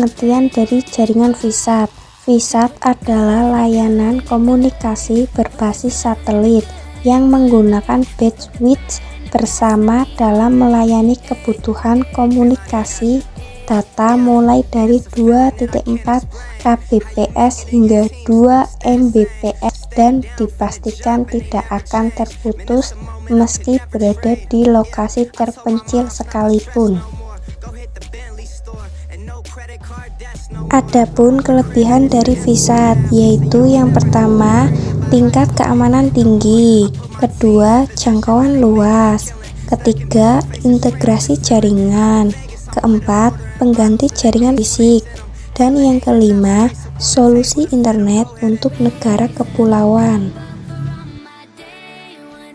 pengertian dari jaringan VSAT. VSAT adalah layanan komunikasi berbasis satelit yang menggunakan bandwidth bersama dalam melayani kebutuhan komunikasi data mulai dari 2.4 kbps hingga 2 mbps dan dipastikan tidak akan terputus meski berada di lokasi terpencil sekalipun. Adapun kelebihan dari VSAT yaitu yang pertama, tingkat keamanan tinggi, kedua, jangkauan luas, ketiga, integrasi jaringan, keempat, pengganti jaringan fisik, dan yang kelima, solusi internet untuk negara kepulauan.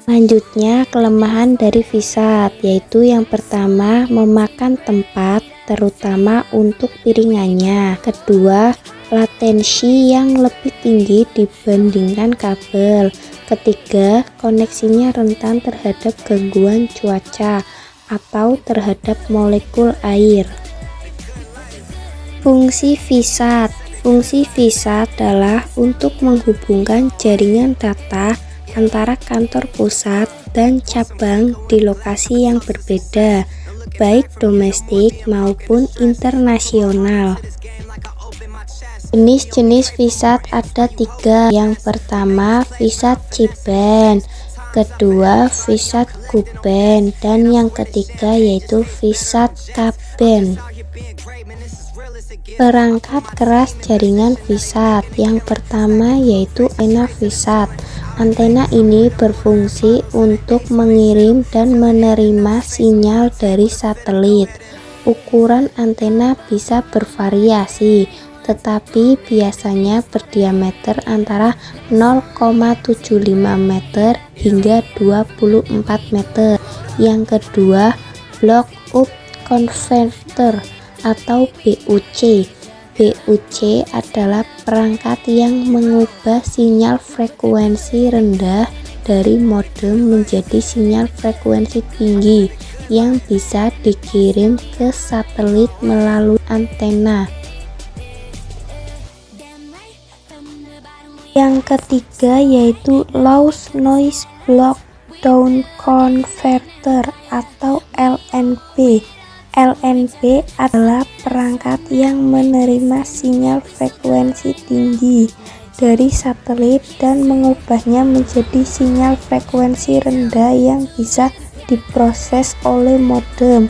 Selanjutnya, kelemahan dari VSAT yaitu yang pertama, memakan tempat terutama untuk piringannya. Kedua, latensi yang lebih tinggi dibandingkan kabel. Ketiga, koneksinya rentan terhadap gangguan cuaca atau terhadap molekul air. Fungsi VSAT. Fungsi VSAT adalah untuk menghubungkan jaringan data antara kantor pusat dan cabang di lokasi yang berbeda, baik domestik maupun internasional. Jenis-jenis VSAT ada 3. Yang pertama, VSAT C-band, kedua VSAT Ku-band, dan yang ketiga yaitu VSAT Ka-band. Perangkat keras jaringan VSAT. Yang pertama yaitu antena VSAT. Antena ini berfungsi untuk mengirim dan menerima sinyal dari satelit. Ukuran antena bisa bervariasi, tetapi biasanya berdiameter antara 0,75 meter hingga 24 meter. Yang kedua, block up converter atau BUC. BUC adalah perangkat yang mengubah sinyal frekuensi rendah dari modem menjadi sinyal frekuensi tinggi yang bisa dikirim ke satelit melalui antena. Yang ketiga yaitu low noise block down converter atau LNB. LNB adalah perangkat yang menerima sinyal frekuensi tinggi dari satelit dan mengubahnya menjadi sinyal frekuensi rendah yang bisa diproses oleh modem.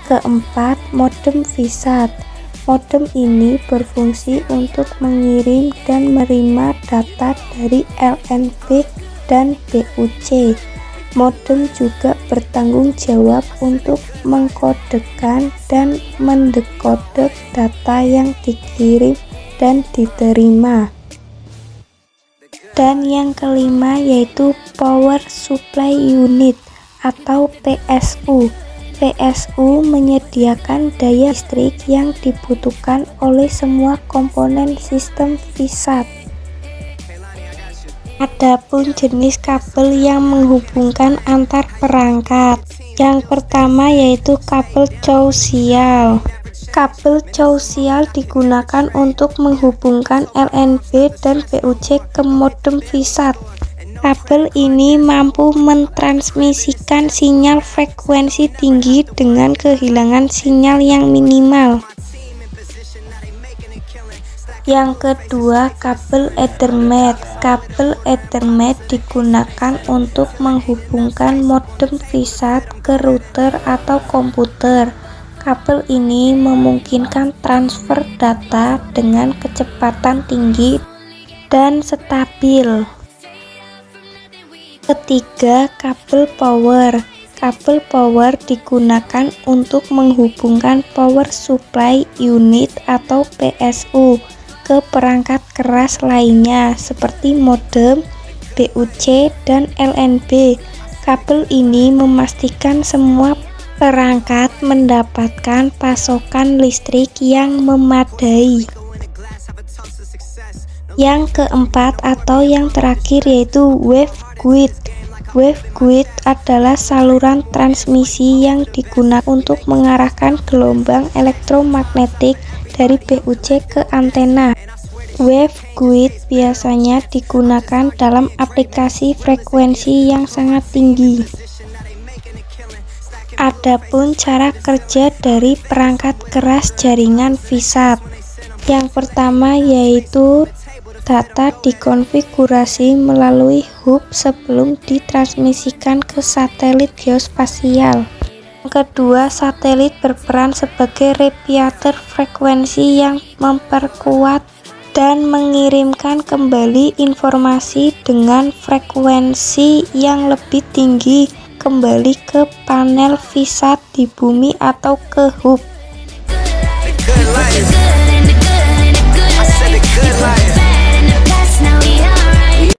Keempat, modem VSAT. Modem ini berfungsi untuk mengirim dan menerima data dari LNB dan BUC. Modem juga bertanggung jawab untuk mengkodekan dan mendekode data yang dikirim dan diterima. Dan yang kelima yaitu Power Supply Unit atau PSU. PSU menyediakan daya listrik yang dibutuhkan oleh semua komponen sistem VSAT. Adapun jenis kabel yang menghubungkan antar perangkat. Yang pertama yaitu kabel coaxial. Kabel coaxial digunakan untuk menghubungkan LNB dan BUC ke modem VSAT. Kabel ini mampu mentransmisikan sinyal frekuensi tinggi dengan kehilangan sinyal yang minimal. Yang kedua, kabel Ethernet. Kabel Ethernet digunakan untuk menghubungkan modem VSAT ke router atau komputer. Kabel ini memungkinkan transfer data dengan kecepatan tinggi dan stabil. Ketiga, kabel power. Kabel power digunakan untuk menghubungkan power supply unit atau PSU ke perangkat keras lainnya seperti modem, BUC, dan LNB. Kabel ini memastikan semua perangkat mendapatkan pasokan listrik yang memadai. Yang keempat atau yang terakhir yaitu waveguide. Waveguide adalah saluran transmisi yang digunakan untuk mengarahkan gelombang elektromagnetik dari BUC ke antena. Waveguide biasanya digunakan dalam aplikasi frekuensi yang sangat tinggi. Adapun cara kerja dari perangkat keras jaringan VSAT. Yang pertama yaitu data dikonfigurasi melalui hub sebelum ditransmisikan ke satelit geospasial. Yang kedua, satelit berperan sebagai repeater frekuensi yang memperkuat dan mengirimkan kembali informasi dengan frekuensi yang lebih tinggi kembali ke panel VSAT di bumi atau ke hub.